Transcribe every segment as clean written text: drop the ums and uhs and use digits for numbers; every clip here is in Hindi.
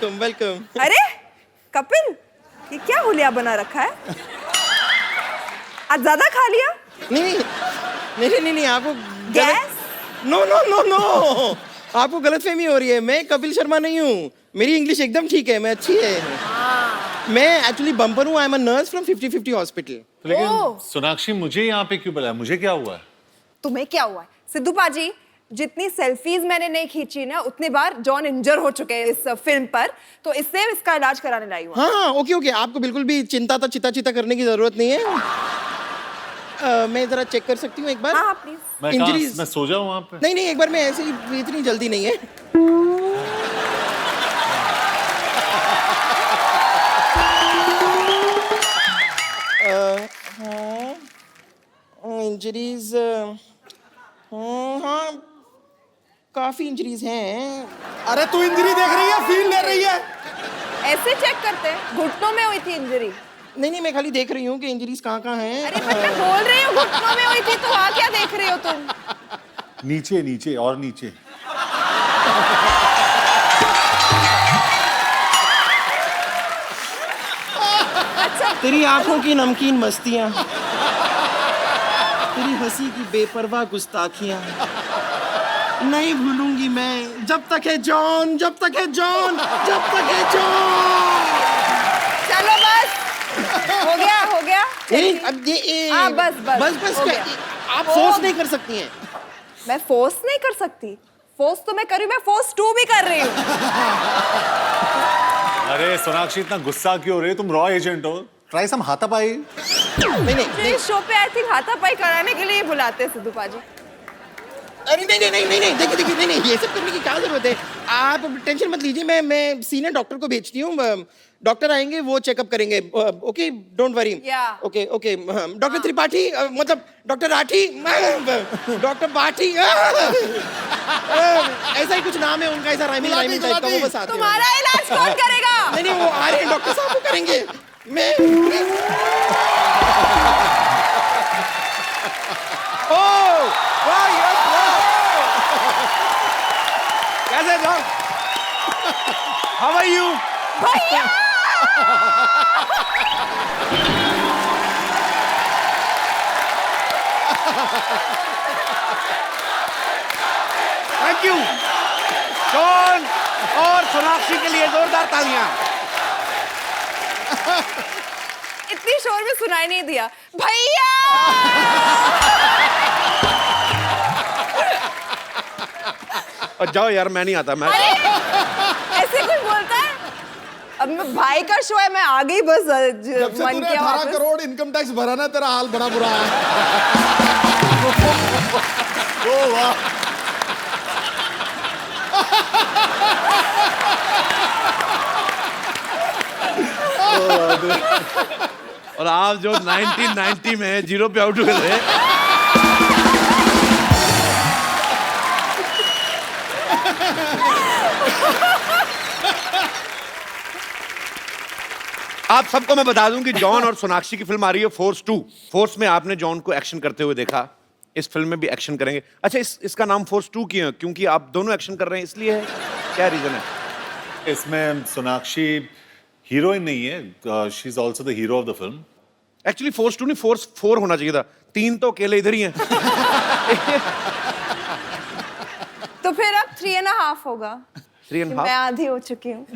Welcome welcome. अरे कपिल, ये क्या हुलिया बना रखा है? आज ज्यादा खा लिया? नहीं आपको gas? No no no no, आपको गलतफहमी हो रही है। मैं कपिल शर्मा नहीं हूँ, मेरी इंग्लिश एकदम ठीक है, मैं अच्छी है। मैं एक्चुअली बम्पर हूँ, I am a nurse from 50-50 hospital. लेकिन सोनाक्षी मुझे यहाँ पे क्यों बुलाया? मुझे क्या हुआ है? तुम्हें क्या हुआ है? सिद्धू पाजी, जितनी सेल्फीज मैंने नहीं खींची ना, उतनी बार जॉन इंजर हो चुके हैं इस फिल्म पर, तो इससे इसका इलाज कराने लाई हूँ। हाँ ओके, आपको बिल्कुल भी चिंता करने की जरूरत नहीं है। मैं जरा चेक कर सकती हूँ एक बार? हाँ प्लीज। मैं सो जाऊँ वहाँ पे? नहीं एक बार मैं ऐसे ही, इतनी जल्दी नहीं है। इंजरीज, हाँ काफी इंजरीज हैं। अरे तू इंजरी देख रही है, फील ले रही है? ऐसे चेक करते हैं, घुटनों में हुई थी इंजरी। नहीं मैं खाली देख रही हूँ कि इंजरीज कहाँ हैं। अरे मैं बोल रही हूँ घुटनों में हुई थी, तो वहाँ क्या देख रही हो तुम? नीचे नीचे और नीचे। अच्छा, तेरी आंखों की नमकीन मस्तियाँ, तेरी हंसी की बेपरवाह गुस्ताखियाँ नहीं भूलूंगी मैं, जब तक है जॉन, जब तक है जॉन, जब तक है जॉन। चलो बस, हो गया। नहीं अब ये हाँ, बस हो क्या, गया। आप फोर्स नहीं कर सकती हैं। मैं फोर्स नहीं कर सकती? फोर्स तो मैं कर रही हूँ, मैं फोर्स 2 भी कर रही हूँ। अरे सोनाक्षी इतना गुस्सा क्यों हो रही है? तुम रॉ एजेंट हो, ट्राई सम हाथापाई। नहीं इस शो पे आई थिंक हाथापाई कराने के लिए बुलाते हैं सिद्धू पाजी। अरे नहीं देखिए नहीं ये सब करने की क्या जरूरत है? आप टेंशन मत लीजिए, मैं सीनियर डॉक्टर को भेजती हूँ, डॉक्टर आएंगे वो चेकअप करेंगे। Okay don't worry. Okay doctor Tripathi, मतलब डॉक्टर राठी, डॉक्टर बाठी, ऐसा ही कुछ नाम है उनका, ऐसा राइमिंग टाइप का, वो बस आते हैं। तुम्हारा इलाज कौन करेगा? नहीं वो आ रहे हैं, डॉक्टर साहब वो करेंगे। मैं कैसे जॉन? How are you? भैया! थैंक यू जॉन और सोनाक्षी के लिए जोरदार तालियां। इतनी शोर में सुनाई नहीं दिया। भैया! और जाओ यार, मैं नहीं आता। मैं ऐसे कोई बोलता है? अब मैं भाई का शो है, मैं आ गई बस। जब से तूने 18 करोड़ इनकम टैक्स भरा ना, तेरा हाल बड़ा बुरा है। ओ वाह। और आप जो 1990 में 0 पे आउट हुए थे, आप सबको मैं बता दूं कि जॉन और सोनाक्षी की फिल्म आ रही है फोर्स 2। फोर्स में आपने जॉन को एक्शन करते हुए देखा, इस फिल्म में भी एक्शन करेंगे। अच्छा, इसका नाम फोर्स 2 क्यों है? क्योंकि आप दोनों एक्शन कर रहे हैं इसलिए है? क्या रीजन है? इसमें सोनाक्षी हीरोइन नहीं है, she is also the hero of the film. Actually force 2 नहीं, फोर्स 4 होना चाहिए था। 3 तो अकेले इधर ही हैं। तो फिर अब 3.5 होगा। 3.5? मैं आधी हो चुकी हूँ।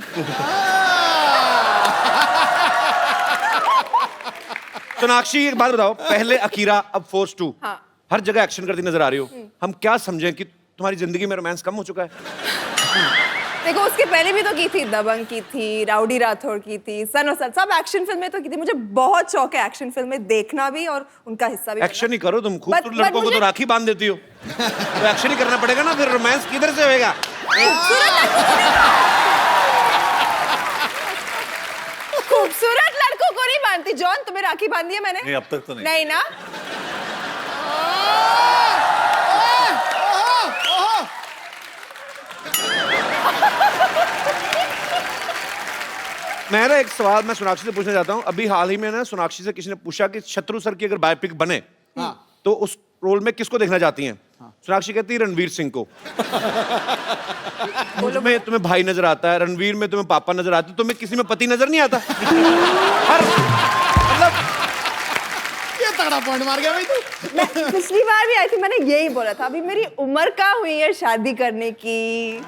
सोनाक्षी एक बात बताओ, पहले अकीरा अब फोर्स 2। हाँ। हर जगह एक्शन करती नजर आ रही हो, हम क्या समझें कि तुम्हारी जिंदगी में रोमांस कम हो चुका है? देखो, उसके पहले भी तो की थी, दबंग की थी, राउडी राठौड़ की थी, सन और सन, सब एक्शन फिल्में तो की थी। मुझे बहुत शौक है एक्शन फिल्में देखना भी और उनका हिस्सा भी। एक्शन ही करो तुम, खूबसूरत But लड़कों को तो मुझे- राखी बांध देती हो। तो एक्शन ही करना पड़ेगा ना, फिर रोमांस किधर से होएगा? खूबसूरत लड़कों को नहीं बांधती। जॉन, तुम्हें राखी बांधी है मैंने? नहीं, अब तक तो नहीं। नहीं ना? मेरा एक सवाल मैं सोनाक्षी से पूछना चाहता हूँ। अभी हाल ही में ना सोनाक्षी से किसी ने पूछा कि शत्रु सर की अगर बायोपिक बने तो उस रोल में किसको देखना चाहती हैं? सोनाक्षी कहती है रणवीर सिंह को। में तुम्हें भाई नजर आता है, रणवीर में तुम्हें पापा नजर आते, तुम्हें किसी में पति नजर नहीं आता? हर मतलब ये तगड़ा पॉइंट मार गया भाई तू। मैं पिछली बार भी आई थी, मैंने यही बोला था, अभी मेरी उम्र का हुई है शादी करने की।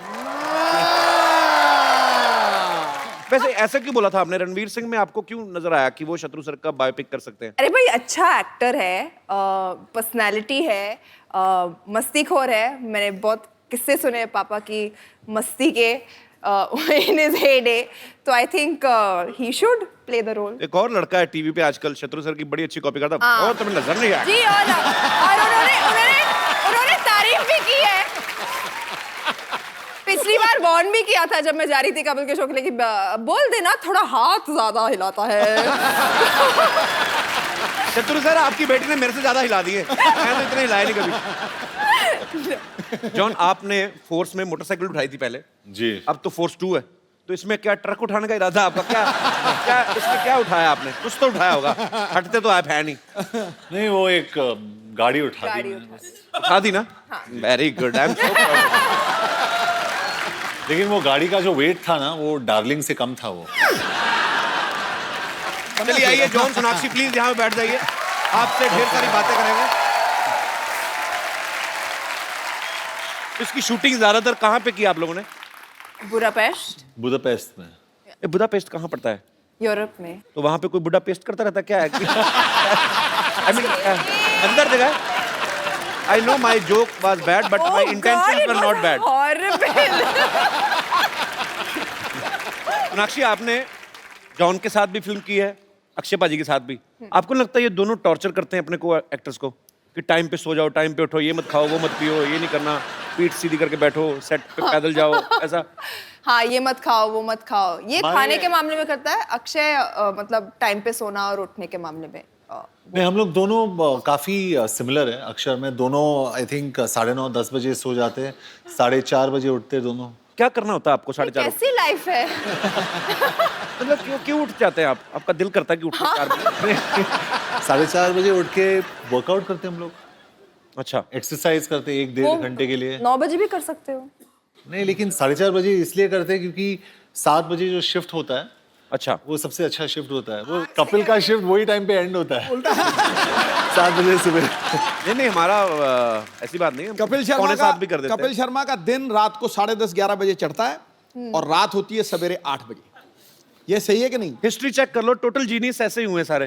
वैसे ऐसा क्यों बोला था आपने? रणवीर सिंह में आपको क्यों नजर आया कि वो शत्रु सर का बायोपिक कर सकते हैं? अरे भाई अच्छा एक्टर है, पर्सनालिटी है, मस्तीखोर है। मैंने बहुत किस्से सुने हैं पापा की मस्ती के इन हिज हेडे, तो I think he should play the role. एक और लड़का है टीवी पे आजकल, शत्रु सर की बड़ी अच्छी कॉपी करता, और तुम्हें नजर नहीं आया? जी, और उन्होंने तारीफ भी की है। पिछली बार वार्न भी किया था जब मैं जा रही थी कपिल के शो के लिए कि बोल देना थोड़ा हाथ ज्यादा हिलाता है। शत्रु सर आपकी बेटी ने मेरे से ज्यादा हिला दिए, मैं तो इतने हिलाए नहीं कभी। जॉन, आपने फोर्स में मोटरसाइकिल उठाई थी पहले जी। अब तो फोर्स 2 है, तो इसमें क्या ट्रक उठाने का इरादा आपका? क्या इसमें क्या उठाया आपने? कुछ तो उठाया होगा, हटते तो आप है नहीं। नहीं, वो एक गाड़ी उठा दी गाड़ी मैंने। उठा दी ना? Very good, I am so proud. लेकिन वो गाड़ी का जो वेट था ना, वो डार्लिंग से कम था वो। चलिए आइए जॉन, सोनाक्षी प्लीज यहाँ पे बैठ जाइए, आपसे ढेर सारी बातें करेंगे। इसकी शूटिंग ज्यादातर कहाँ पे की आप लोगों ने? बुडापेस्ट, बुदापेस्ट में। बुदापेस्ट कहाँ पड़ता है? यूरोप में। तो वहां पे कोई बुढ़ा पेस्ट करता रहता क्या है? I mean, अंदर जगह। I know my joke was bad, but my intentions were not bad. Horrible. Sonakshi, आपने जॉन के साथ भी फिल्म की है, अक्षय पाजी के साथ भी। आपको लगता है ये दोनों टॉर्चर करते हैं अपने को एक्टर्स को कि टाइम पे सो जाओ, टाइम पे उठो, ये मत खाओ, वो मत पियो, ये नहीं करना, पीठ सीधी करके बैठो, सेट पे पैदल जाओ, ऐसा? हाँ, ये मत खाओ, वो मत खाओ, ये हमारे- खाने के मामले में करता है अक्षय, मतलब टाइम पे सोना और उठने के मामले में। नहीं, हम लोग दोनों काफी सिमिलर है। अक्षर में दोनों आई थिंक 9:30 10 बजे सो जाते हैं, 4:30 बजे उठते हैं दोनों। क्या करना होता है आपको 4:30? कैसी लाइफ है? मतलब क्यों उठ जाते हैं आप? आपका दिल करता है कि उठो 4 बजे? 4:30 बजे उठ के वर्कआउट करते हैं हम लोग, अच्छा, एक्सरसाइज करते हैं 1-1.5 घंटे के लिए। 9 बजे भी कर सकते हो। नहीं, लेकिन 4:30 बजे इसलिए करते हैं क्योंकि 7 बजे जो शिफ्ट होता है, अच्छा, वो सबसे अच्छा शिफ्ट होता है। वो कपिल का शिफ्ट वही टाइम पे एंड होता है, 7 बजे सुबह। नहीं हमारा ऐसी बात नहीं है, कपिल शर्मा पौने का 7 भी कर देते कपिल हैं। शर्मा का दिन रात को 10:30 11 बजे चढ़ता है और रात होती है सवेरे 8 बजे। ये सही है कि नहीं? हिस्ट्री चेक कर लो, टोटल जीनियस ऐसे ही हुए सारे।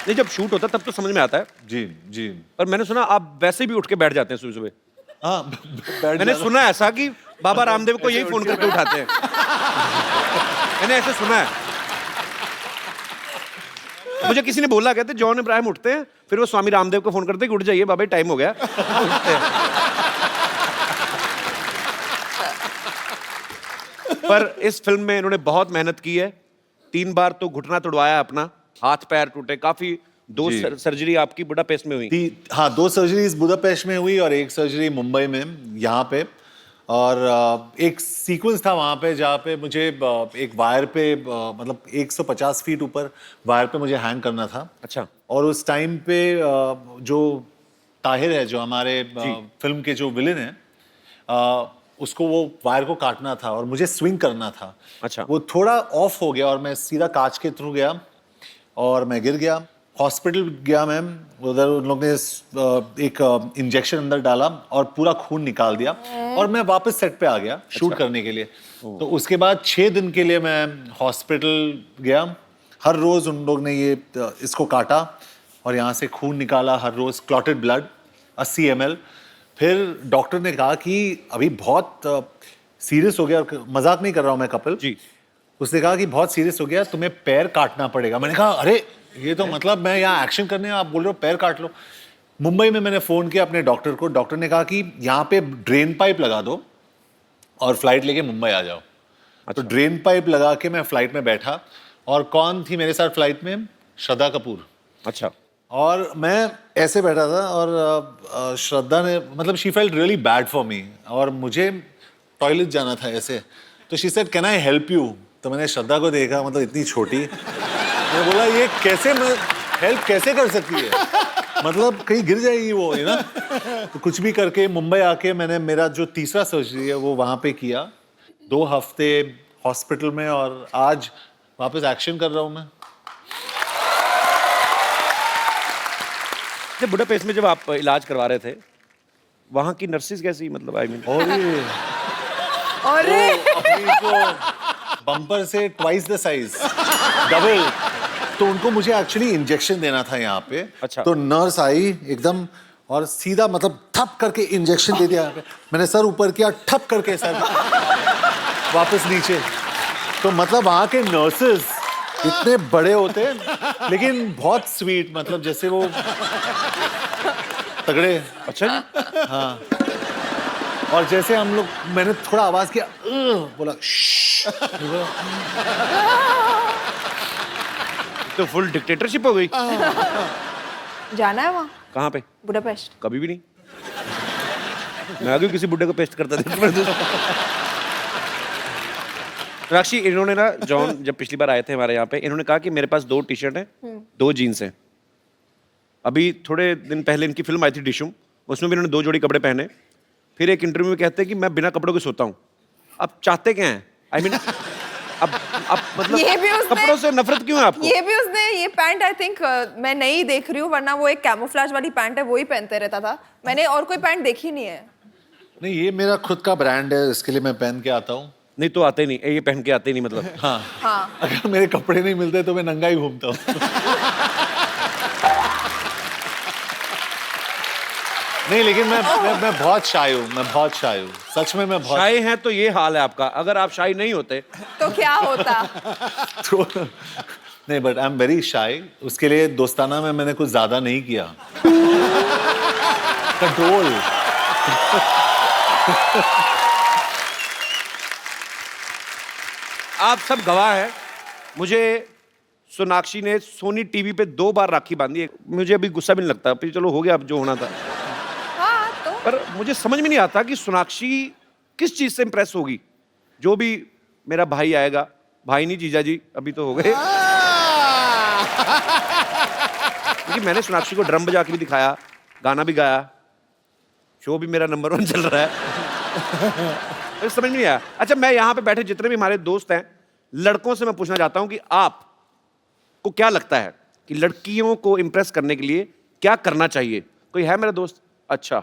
नहीं, जब शूट होता है तब तो समझ में आता है, जी जी। पर मैंने सुना आप वैसे भी उठ के बैठ जाते हैं सुबह सुबह। हाँ, मैंने सुना ऐसा कि बाबा रामदेव को यही फोन करके उठाते हैं। मैंने ऐसे सुना है, मुझे किसी ने बोला, कहते जॉन इब्राहिम उठते हैं, फिर वो स्वामी रामदेव को फोन करते हैं कि उठ जाइए बाबा, टाइम हो गया। उठते हैं। पर इस फिल्म में इन्होंने बहुत मेहनत की है, 3 बार तो घुटना तुड़वाया अपना, हाथ पैर टूटे, काफी 2 जी। सर्जरी आपकी बुडापेस्ट में हुई। हाँ, 2 सर्जरीज बुदापेस्ट में हुई और 1 सर्जरी मुंबई में, यहाँ पे। और एक सीक्वेंस था वहाँ पे जहाँ पे मुझे एक वायर पे मतलब 150 फीट ऊपर वायर पे मुझे हैंग करना था। अच्छा। और उस टाइम पे जो ताहिर है, जो हमारे फिल्म के जो विलेन है, उसको वो वायर को काटना था और मुझे स्विंग करना था। अच्छा। वो थोड़ा ऑफ हो गया और मैं सीधा कांच के थ्रू गया और मैं गिर गया। हॉस्पिटल गया मैं, उधर उन लोग ने एक इंजेक्शन अंदर डाला और पूरा खून निकाल दिया और मैं वापस सेट पे आ गया शूट करने के लिए। तो उसके बाद 6 दिन के लिए मैं हॉस्पिटल गया। हर रोज उन लोग ने ये इसको काटा और यहाँ से खून निकाला, हर रोज क्लॉटेड ब्लड 80 ml। फिर डॉक्टर ने कहा कि अभी बहुत सीरियस हो गया, और मजाक नहीं कर रहा हूँ मैं कपिल जी। उसने कहा कि बहुत सीरियस हो गया, तुम्हें पैर काटना पड़ेगा। मैंने कहा अरे ये तो मतलब मैं यहाँ एक्शन करने, आप बोल रहे हो पैर काट लो। मुंबई में मैंने फ़ोन किया अपने डॉक्टर को, डॉक्टर ने कहा कि यहाँ पे ड्रेन पाइप लगा दो और फ्लाइट लेके मुंबई आ जाओ। तो ड्रेन पाइप लगा के मैं फ्लाइट में बैठा और कौन थी मेरे साथ फ्लाइट में? श्रद्धा कपूर। अच्छा। और मैं ऐसे बैठा था और श्रद्धा ने मतलब she felt really bad for me और मुझे टॉयलेट जाना था ऐसे, तो she said can I help you? तो मैंने श्रद्धा को देखा, मतलब इतनी छोटी, मैं बोला ये कैसे हेल्प कैसे कर सकती है? मतलब कहीं गिर जाएगी वो, है ना। तो कुछ भी करके मुंबई आके मैंने मेरा जो तीसरा सर्जरी है वो वहां पे किया, 2 हफ्ते हॉस्पिटल में, और आज वापस एक्शन कर रहा हूँ मैं। जब बुडापेस्ट में जब आप इलाज करवा रहे थे, वहाँ की नर्सेज कैसी, मतलब आई मीन? और ये अरे अपनी को बम्पर से ट्वाइस द साइज, डबल। तो उनको मुझे एक्चुअली इंजेक्शन देना था यहाँ पे। अच्छा। तो नर्स आई एकदम और सीधा मतलब ठप करके इंजेक्शन दे दिया। मैंने सर ऊपर किया, ठप करके सर वापस नीचे। तो मतलब वहाँ के नर्सेस इतने बड़े होते हैं लेकिन बहुत स्वीट, मतलब जैसे वो तगड़े। अच्छा जी। हाँ, और जैसे हम लोग, मैंने थोड़ा आवाज किया, बोला "श्श्श", तो फुल डिक्टेटरशिप हो गई। जाना है वहाँ कहाँ पे? बुडापेस्ट। कभी भी नहीं। मैं आगे किसी बुड्ढे को पेस्ट करता था। राक्षी, इन्होंने ना, जॉन जब पिछली बार आए थे हमारे यहाँ पे, इन्होंने कहा कि मेरे पास 2 टी-शर्ट हैं, 2 जीन्स हैं। अभी थोड़े दिन पहले इनकी फिल्म आई थी डिशुम, उसमें भी इन्होंने 2 जोड़ी कपड़े पहने। फिर एक इंटरव्यू में कहते हैं कि मैं बिना कपड़ों के सोता हूँ। अब चाहते क्या हैं? आई मीन अब मतलब ये भी उसने- कपड़ों से नफरत क्यों है आपको? ये भी उसने, ये पैंट आई थिंक मैं नहीं देख रही हूँ, वरना वो एक कैमोफ्लेज वाली पैंट है, वो ही पहनते रहता था। मैंने और कोई पैंट देखी नहीं है। नहीं, ये मेरा खुद का ब्रांड है, इसके लिए मैं पहन के आता हूँ। नहीं तो आते नहीं, ये पहन के आते नहीं मतलब। हाँ, हाँ अगर मेरे कपड़े नहीं मिलते तो मैं नंगा ही घूमता हूँ। नहीं, लेकिन मैं बहुत शाय हूँ, मैं बहुत शाय हूँ, सच में मैं बहुत शाय हैं तो ये हाल है आपका। अगर आप शाय नहीं होते तो क्या होता? तो, नहीं, but I am very shy. उसके लिए दोस्ताना में मैंने कुछ ज्यादा नहीं किया। कंट्रोल। आप सब गवाह हैं। मुझे सोनाक्षी ने सोनी टीवी पे 2 बार राखी बांधी है। मुझे अभी गुस्सा भी नहीं लगता, फिर चलो हो गया अब जो होना था। हाँ तो पर मुझे समझ में नहीं आता कि सोनाक्षी किस चीज से इंप्रेस होगी। जो भी मेरा भाई आएगा, भाई नहीं जीजा जी अभी तो हो गए, क्योंकि मैंने सोनाक्षी को ड्रम बजा के भी दिखाया, गाना भी गाया, शो भी मेरा नंबर 1 चल रहा है। तो समझ में नहीं आया। अच्छा, मैं यहाँ पे बैठे जितने भी हमारे दोस्त हैं, लड़कों से मैं पूछना चाहता हूँ कि आप को क्या लगता है कि लड़कियों को इंप्रेस करने के लिए क्या करना चाहिए? कोई है मेरा दोस्त? अच्छा,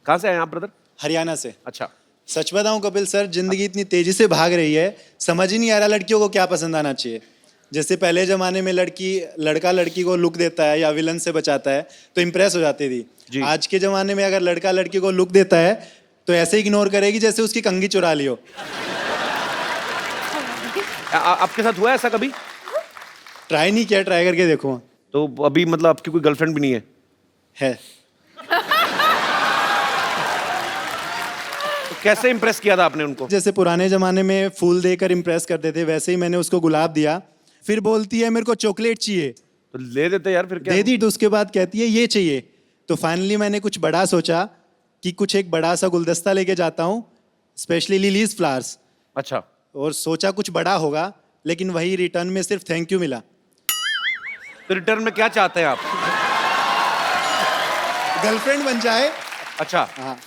कहाँ से आए आप ब्रदर? हरियाणा से। अच्छा, सच बताऊं कपिल सर, जिंदगी इतनी तेजी से भाग रही है, समझ ही नहीं आ रहा लड़कियों को क्या पसंद आना चाहिए। जैसे पहले जमाने में लड़का लड़की को लुक देता है या विलन से बचाता है तो इंप्रेस हो जाती थी। आज के जमाने में अगर लड़का लड़की को लुक देता है तो ऐसे इग्नोर करेगी जैसे उसकी कंघी चुरा ली हो। आपके साथ हुआ है ऐसा कभी? ट्राई नहीं किया, ट्राई करके देखो। तो अभी मतलब आपकी कोई गर्लफ्रेंड भी नहीं है? है। तो कैसे इंप्रेस किया था आपने उनको? जैसे पुराने जमाने में फूल देकर इंप्रेस करते थे, वैसे ही मैंने उसको गुलाब दिया। फिर बोलती है मेरे को चॉकलेट चाहिए, तो ले देते यार, फिर क्या? दे दी। तो उसके बाद कहती है ये चाहिए। तो फाइनली मैंने कुछ बड़ा सोचा कि कुछ एक बड़ा सा गुलदस्ता लेके जाता हूँ, स्पेशली लिलीज फ्लावर्स। अच्छा, और सोचा कुछ बड़ा होगा, लेकिन वही रिटर्न में सिर्फ थैंक यू मिला। तो रिटर्न में क्या चाहते हैं आप? गर्लफ्रेंड बन जाए। अच्छा, हाँ।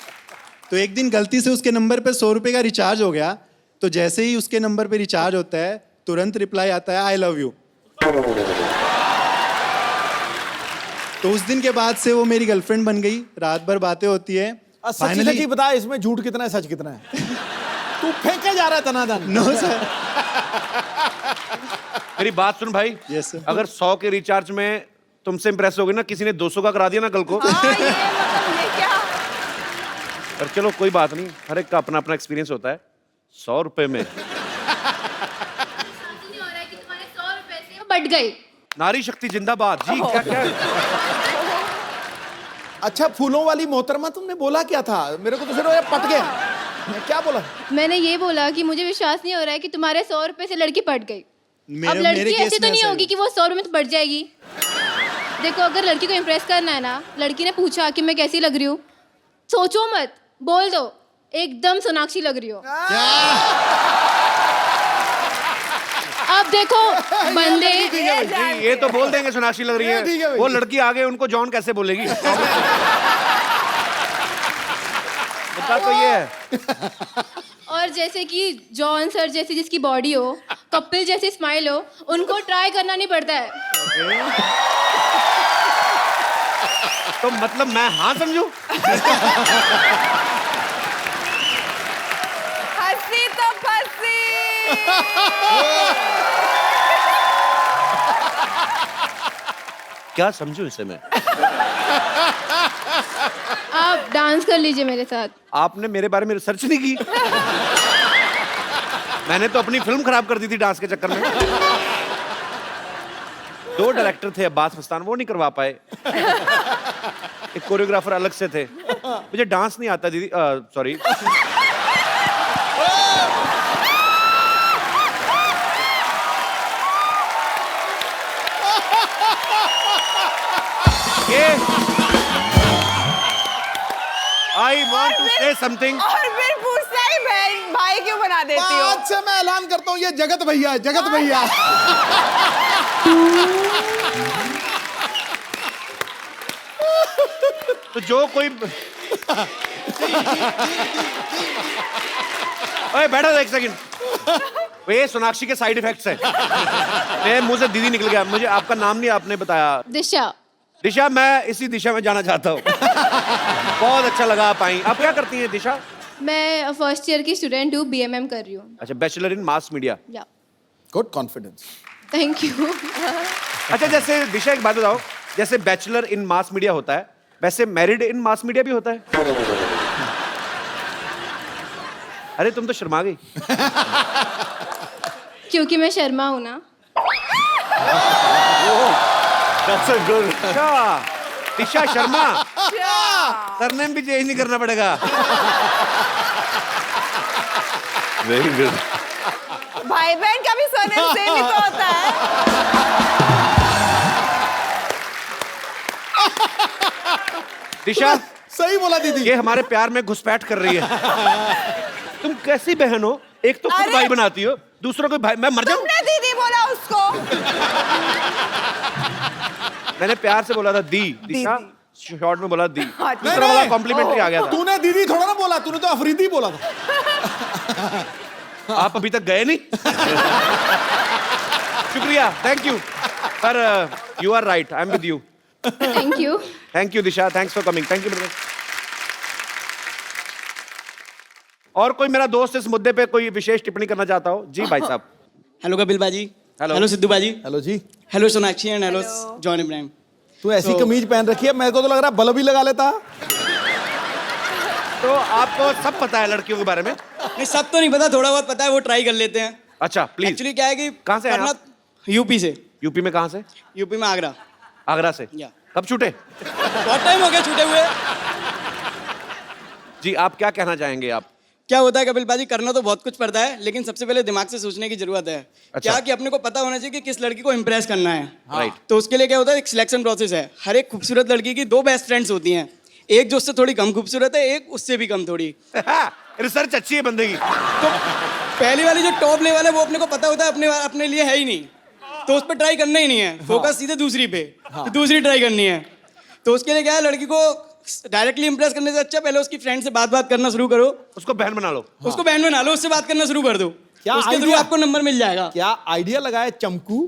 तो एक दिन गलती से उसके नंबर पे 100 रुपए का रिचार्ज हो गया। तो जैसे ही उसके नंबर पे रिचार्ज होता है, तुरंत रिप्लाई आता है आई लव यू। तो उस दिन के बाद से वो मेरी गर्लफ्रेंड बन गई। रात भर बातें होती है। सच सच ही बता, इसमें झूठ कितना है, सच कितना है? तू फेंके जा रहा है तनादन। No sir. मेरी बात सुन भाई। Yes sir. अगर 100 के रिचार्ज में तुमसे इंप्रेस हो गए ना, किसी ने 200 का करा दिया ना कल को, हाँ, ये क्या? पर चलो कोई बात नहीं, हर एक का अपना अपना एक्सपीरियंस होता है। 100 रुपए में बढ़ गई। नारी शक्ति जिंदाबाद जी। क्या क्या? अच्छा, फूलों वाली मोहतरमा, तुमने बोला क्या था? मेरे को तो फिर ये पट गया। मैं क्या बोला? मैंने ये बोला कि मुझे विश्वास नहीं हो रहा है कि तुम्हारे 100 रुपए से लड़की पट गई। अब मेरे लड़की केस ऐसी तो में नहीं ऐसा होगी कि वो 100 रुपए में तो बढ़ जाएगी। देखो, अगर लड़की को इम्प्रेस करना है ना, लड़की ने पूछा कि मैं कैसी लग रही हूँ, सोचो मत, बोल दो एकदम सोनाक्षी लग रही हो। अब अब देखो बंदे नहीं, ये तो बोल देंगे सोनाक्षी लग रही ठीक है है, भाई। वो लड़की आगे उनको जॉन कैसे बोलेगी? मुद्दा तो ये है। और जैसे कि जॉन सर जैसी जिसकी बॉडी हो, कपिल जैसी स्माइल हो, उनको ट्राई करना नहीं पड़ता है। तो मतलब मैं हाँ समझू? हंसी तो फंसी। क्या समझू इसे मैं? आप डांस कर लीजिए मेरे साथ। आपने मेरे बारे में रिसर्च नहीं की? मैंने तो अपनी फिल्म खराब कर दी थी डांस के चक्कर में। 2 डायरेक्टर थे अब्बास मस्तान, वो नहीं करवा पाए। एक कोरियोग्राफर अलग से थे। मुझे डांस नहीं आता दीदी, sorry. I want to say something. और फिर पूछता है बहन भाई क्यों बना देती हो? आज से मैं ऐलान करता हूँ, ये जगत भैया है, जगत भैया। तो जो कोई ओए बैठो एक सेकंड। ये सोनाक्षी के साइड इफेक्ट्स हैं। मेरे मुंह से दीदी निकल गया। मुझे आपका नाम नहीं आपने बताया। दिशा। दिशा, मैं इसी दिशा में जाना चाहता हूँ। बहुत अच्छा लगा आप आई। आप क्या करती हैं दिशा? मैं फर्स्ट ईयर की स्टूडेंट हूँ, BMM कर रही हूँ। अच्छा, बैचलर इन मास मीडिया। या गुड कॉन्फिडेंस। Thank you. अच्छा, जैसे दिशा एक बात बताओ, जैसे बैचलर इन मास मीडिया होता है, वैसे मैरिड इन मास मीडिया भी होता है? अरे तुम तो शर्मा गई। क्योंकि मैं शर्मा हूँ ना। That's a good. अच्छा, दिशा शर्मा। सरनेम भी चेंज नहीं करना पड़ेगा। Very good. भाई बहन का भी सरनेम सेम ही तो होता है। दिशा, सही बोला दीदी। ये हमारे प्यार में घुसपैठ कर रही है। तुम कैसी बहन हो? एक तो खुद अरे! भाई बनाती हो, दूसरों को भाई। मैं मर जाऊं? तुमने दीदी बोला उसको। मैंने प्यार से बोला था दी। दिशा शॉर्ट में बोला दी। अच्छा। दूसरा वाला कॉम्प्लीमेंट्री आ गया था। तूने दीदी थोड़ा ना बोला, तूने तो अफरीदी बोला था। आप अभी तक गए नहीं? शुक्रिया, थैंक यू। पर you are right, I am with you. Thank you. Thank you Disha, thanks for coming. Thank you brother. और कोई मेरा दोस्त इस मुद्दे पे कोई विशेष टिप्पणी करना चाहता हो? जी भाई साहब। हेलो कपिल बाजी। हेलो। हेलो सिद्धू बाजी। Hello ji. Hello Sonakshi and hello John Abraham. तू ऐसी कमीज पहन रखी है, मेरे को तो लग रहा है बल्ब ही लगा लेता। तो आपको सब पता है लड़कियों के बारे में? नहीं, सब तो नहीं पता, थोड़ा बहुत पता है, वो ट्राई कर लेते हैं। अच्छा प्लीज। एक्चुअली क्या है कि कहाँ से हैं करना- आप? यूपी से। यूपी में कहाँ से? यूपी में आगरा। आगरा से। या। कब छूटे? बहुत टाइम हो गया छूटे हुए। जी, आप क्या कहना चाहेंगे? आप क्या होता है कपिल बाजी, करना तो बहुत कुछ पड़ता है, लेकिन सबसे पहले दिमाग से सोचने की जरूरत है। अच्छा। क्या कि अपने को पता होना चाहिए कि किस लड़की को इम्प्रेस करना है। राइट। तो उसके लिए क्या होता है, एक सिलेक्शन प्रोसेस है। हर एक खूबसूरत लड़की की 2 बेस्ट फ्रेंड्स होती हैं, एक जो उससे थोड़ी कम खूबसूरत है, एक उससे भी कम थोड़ी। रिसर्च अच्छी है बंदे की। तो पहली वाली जो टॉप लेवल है वो अपने को पता होता है अपने लिए है ही नहीं, तो उस पर ट्राई करना ही नहीं है। फोकस सीधे दूसरी पे, दूसरी ट्राई करनी है। तो उसके लिए क्या है, लड़की को डायरेक्टली इंप्रेस करने से अच्छा पहले उसकी फ्रेंड से बात करना शुरू करो। उसको बहन बना लो। उसको बहन बना लो, उससे बात करना शुरू कर दो। क्या उसके थ्रू idea? आपको नंबर मिल जाएगा। क्या आइडिया लगाया चमकू।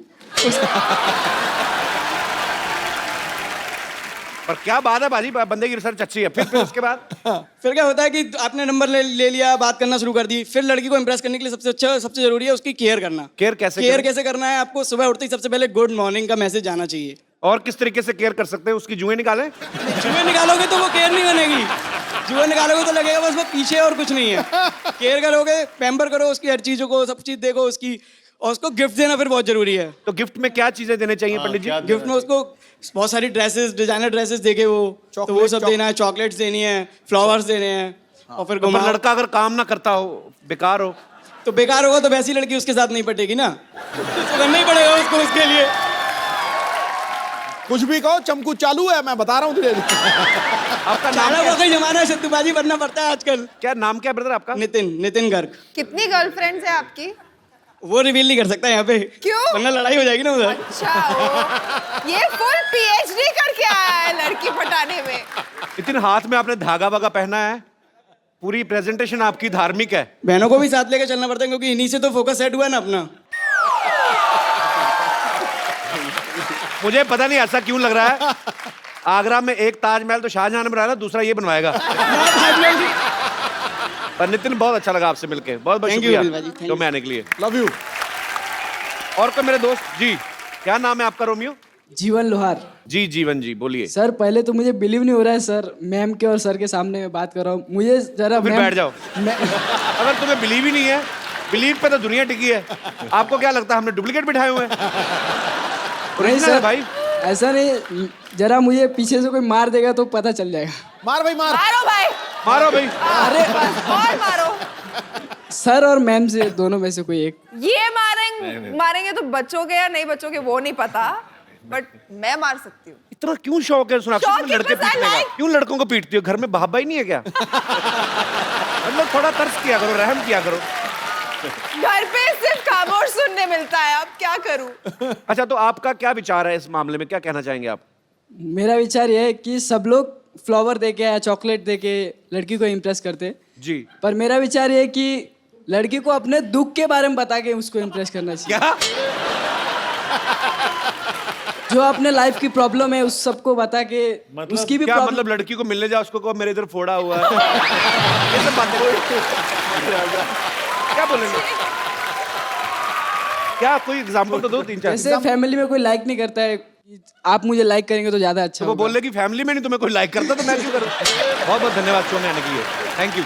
पर क्या बात है बाजी, बंदे की रिसर्च अच्छी है। फिर उसके बाद फिर क्या होता है कि आपने नंबर ले लिया, बात करना शुरू कर दी। फिर लड़की को इंप्रेस करने के लिए सबसे जरूरी है उसकी केयर करना। केयर कैसे केयर करें? कैसे करना है, आपको सुबह उठते ही सबसे पहले गुड मॉर्निंग का मैसेज आना चाहिए। और किस तरीके से केयर कर सकते हैं? उसकी जुएं निकालें? जुए निकालोगे तो वो केयर नहीं बनेगी। जुए निकालोगे तो लगेगा बस वो पीछे और कुछ नहीं है। केयर करोगे, पैम्पर करो उसकी हर चीजों को, सब चीज देखो उसकी, और उसको गिफ्ट देना फिर बहुत जरूरी है। तो गिफ्ट में क्या चीजें देने चाहिए पंडित जी? गिफ्ट में उसको बहुत सारी ड्रेसेस, डिजाइनर ड्रेसेस देखे वो, तो वो सब देना है। चॉकलेट्स देनी है, फ्लावर्स देने हैं, और फिर तो घुमा। लड़का अगर काम ना करता हो, बेकार हो, तो बेकार होगा तो वैसी लड़की उसके साथ नहीं पटेगी ना, तो करना ही पड़ेगा उसको उसके लिए। कुछ भी कहो, चमकू चालू है, मैं बता रहा हूँ तुझे। आपका नाम चारा क्या? वाकई जमाना है, सत्तूबाजी बनना पड़ता है आजकल। क्या नाम क्या ब्रदर आपका? नितिन गर्ग। कितनी गर्लफ्रेंड्स है आपकी? वो रिवील नहीं कर सकता यहाँ पे। क्यों? वरना लड़ाई हो जाएगी ना उधर। अच्छा ये फुल PhD करके आया है लड़की पटाने में। नितिन, हाथ में आपने धागा वागा पहना है, पूरी प्रेजेंटेशन आपकी धार्मिक है। बहनों को भी साथ लेकर चलना पड़ता है क्योंकि इन्हीं से तो फोकस सेट हुआ है ना अपना। मुझे पता नहीं ऐसा क्यों लग रहा है, आगरा में एक ताजमहल तो शाहजहां ने बनाया, दूसरा ये बनवाएगा। पर नितिन, बहुत अच्छा लगा आपसे मिलके, बहुत बहुत Thank you, शुक्रिया बिल्वा जी, thank तो you. मैं आने के लिए। Love you. और कोई मेरे दोस्त जी, क्या नाम है आपका? रोमियो जीवन लोहार। जी, जीवन जी, बोलिए। सर पहले तो मुझे बिलीव नहीं हो रहा है सर, मैम के और सर के सामने मैं बात कर रहा हूँ, मुझे जरा फिर मैम- बैठ जाओ। अगर तुम्हें बिलीव ही नहीं है, बिलीव पे तो दुनिया टिकी है। आपको क्या लगता है हमने डुप्लीकेट बिठाए हुए हैं? नहीं Original है सर भाई। ऐसा नहीं, जरा मुझे पीछे से कोई मार देगा तो पता चल जाएगा। मार भाई मार। मारो भाई, मारो भाई। अरे और मारो। सर और मैम से दोनों में से कोई एक। ये मारेंगे तो बच्चोगे या नहीं बच्चोगे वो नहीं पता, बट मैं मार सकती हूँ। इतना क्यों शौक है सोनाक्षी शौक तुम्हें लड़के because I पीटने का? like- क्यों लड़कों को पीटती हो? घर में बाबा ही नहीं है क्या? मतलब थोड़ा तरस किया करो, रहम किया करो। घर पे सिर्फ खामोश सुनने मिलता है, अब क्या करूँ? अच्छा, तो आपका क्या विचार है इस मामले में, क्या कहना चाहेंगे आप? मेरा विचार यह है कि सब लोग फ्लावर दे के या चॉकलेट दे के लड़की को इम्प्रेस करते, जी, पर मेरा विचार ये है कि लड़की को अपने दुख के बारे में बता के उसको इम्प्रेस करना चाहिए। क्या? जो अपने लाइफ की प्रॉब्लम है उस सबको बता के उसकी भी क्या प्रॉब्लम। मतलब लड़की को मिलने जाओ, उसको कहो मेरे इधर फोड़ा हुआ है? ये सब बातें क्या बोलेंगे? क्या कोई एग्जांपल तो दो, तीन चार। जैसे फैमिली में कोई लाइक नहीं करता है, आप मुझे लाइक करेंगे तो ज्यादा अच्छा तो वो होगा। बोल रहे कि फैमिली में नहीं तुम्हें कोई लाइक करता तो मैं क्यों करूं? बहुत बहुत धन्यवाद शो में आने के लिए, थैंक यू।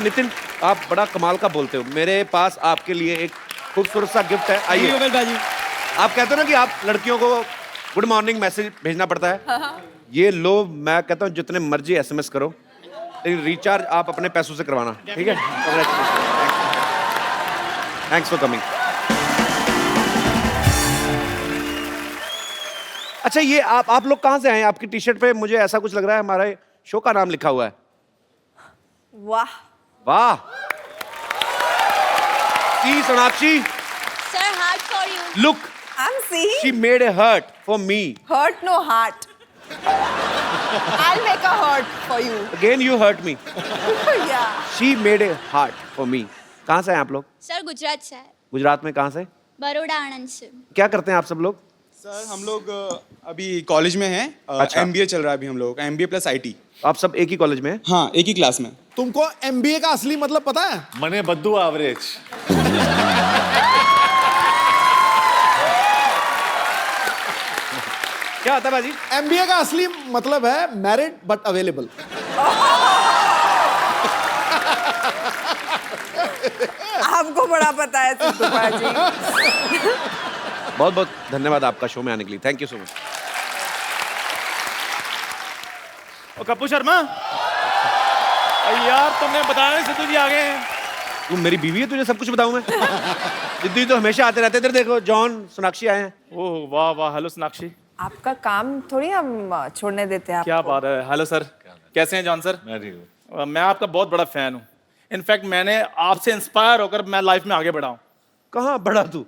नितिन, आप बड़ा कमाल का बोलते हो। मेरे पास आपके लिए एक खूबसूरत सा गिफ्ट है, आइए। आप कहते हो ना कि आप लड़कियों को गुड मॉर्निंग मैसेज भेजना पड़ता है, ये लो, मैं कहता हूँ जितने मर्जी SMS करो, लेकिन रिचार्ज आप अपने पैसों से करवाना, ठीक है? Thanks for coming. अच्छा, ये आप लोग कहाँ से आए हैं? आपकी टी शर्ट पे मुझे ऐसा कुछ लग रहा है हमारे शो का नाम लिखा हुआ है। वाह वाह। See, Sonakshi, Sir, heart for you. look, I'm seeing she made a heart for me. hurt no heart. I'll make a heart for you. Again you hurt me. Yeah. She made a heart for me. कहाँ से हैं आप लोग? Sir, गुजरात से है, गुजरात में कहाँ से? बड़ौदा आनंद से। क्या करते हैं आप सब लोग? सर हम लोग अभी कॉलेज में हैं, अच्छा। MBA चल रहा है अभी हम लोग, MBA प्लस IT। आप सब एक ही कॉलेज में हैं? हाँ, एक ही क्लास में। तुमको MBA का असली मतलब पता है? मने बद्दू एवरेज। क्या होता है बाजी? MBA का असली मतलब है मैरिड बट अवेलेबल। आपको बड़ा पता है सिद्धू बाजी। बहुत बहुत धन्यवाद आपका शो में आने के लिए, thank you so much. Kappu Sharma, यार तुमने बताया नहीं सिद्धू जी आ गए हैं। तू मेरी बीवी है, तुझे सब कुछ बताऊं मैं? सिद्धू तो हमेशा आते रहते। इधर देखो, जॉन, सोनाक्षी आए हैं। ओह वाह वाह, हेलो सोनाक्षी। आपका काम थोड़ी हम छोड़ने देते हैं क्या आपको। बात है। हेलो सर, कैसे हैं जॉन सर? मैं ठीक हूँ। मैं आपका बहुत बड़ा फैन हूँ। इनफैक्ट मैंने आपसे इंस्पायर होकर मैं लाइफ में आगे बढ़ा हूँ। कहाँ बढ़ा तू?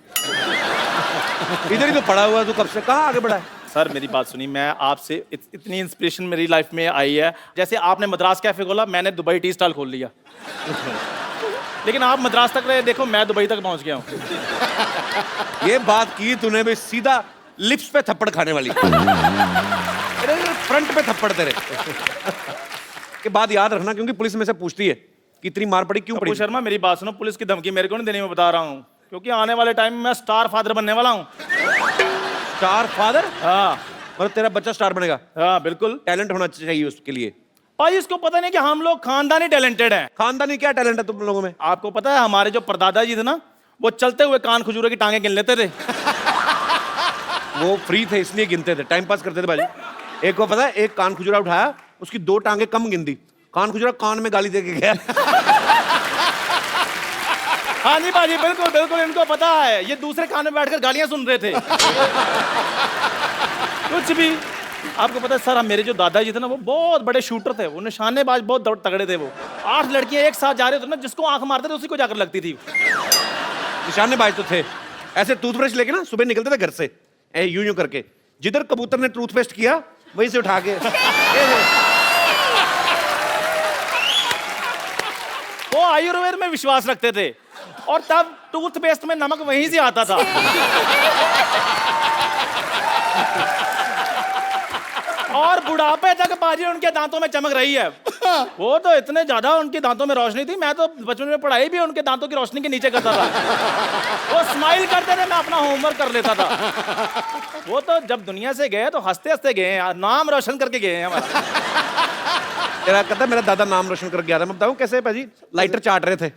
इधर ही तो पड़ा हुआ तू कब से, कहाँ आगे बढ़ा है? सर मेरी बात सुनिए, मैं आपसे इतनी इंस्पिरेशन मेरी लाइफ में आई है। जैसे आपने मद्रास कैफे खोला, मैंने दुबई टी स्टॉल खोल लिया। लेकिन आप मद्रास तक रहे, देखो मैं दुबई तक पहुंच गया हूँ। ये बात की तूने भी सीधा लिप्स पे थप्पड़ खाने वाली। अरे फ्रंट पे थप्पड़ तेरे के बाद याद रखना, क्योंकि पुलिस में से पूछती है कि इतनी मार पड़ी क्यों कप्पू पड़ी। शर्मा मेरी बात सुनो, पुलिस की धमकी मेरे को नहीं देनी, मैं बता रहा हूँ, क्योंकि आने वाले टाइम में मैं स्टार फादर बनने वाला हूँ। Star father? हाँ मतलब तेरा बच्चा स्टार बनेगा? हाँ बिल्कुल। टैलेंट होना चाहिए उसके लिए। भाई इसको पता नहीं कि हम लोग खानदानी टैलेंटेड हैं। खानदानी क्या टैलेंट है तुम लोगों में? आपको पता है हमारे जो परदादा जी थे ना, वो चलते हुए कान खजूरे की टांगे गिन लेते थे। वो फ्री थे इसलिए गिनते थे, टाइम पास करते थे भाई। एक को पता है, एक कान खुजरा उठाया, उसकी 2 टांगे कम गिन दी, कान खुजरा कान में गाली दे के गया। हाँ जी बाजी, बिल्कुल बिल्कुल, इनको पता है। ये दूसरे कान में बैठकर गालियां सुन रहे थे। कुछ भी। आपको पता है सर, हम मेरे जो दादाजी थे ना, वो बहुत बड़े शूटर थे, वो निशानेबाज बहुत तगड़े थे। वो 8 लड़कियां एक साथ जा रहे थे ना, जिसको आंख मारते थे उसी को जाकर लगती थी। निशानेबाज तो थे, ऐसे टूथब्रश लेके ना सुबह निकलते थे घर से, यूं यूं करके, जिधर कबूतर ने टूथपेस्ट किया वहीं से उठा के वो आयुर्वेद में विश्वास रखते थे और तब टूथपेस्ट में नमक वहीं से आता था। और बुढ़ापे तक बाजी उनके दांतों में चमक रही है। वो तो इतने ज्यादा उनके दांतों में रोशनी थी, मैं तो बचपन में पढ़ाई भी उनके दांतों की रोशनी के नीचे करता था। वो स्माइल करते थे, मैं अपना होमवर्क कर लेता था। वो तो जब दुनिया से गए तो हंसते हंसते गए हैं, नाम रोशन करके गए हैं हमारा। तेरा कहता मेरा दादा नाम रोशन कर गया था। मैं बताऊं कैसे भाजी, लाइटर चाट रहे थे,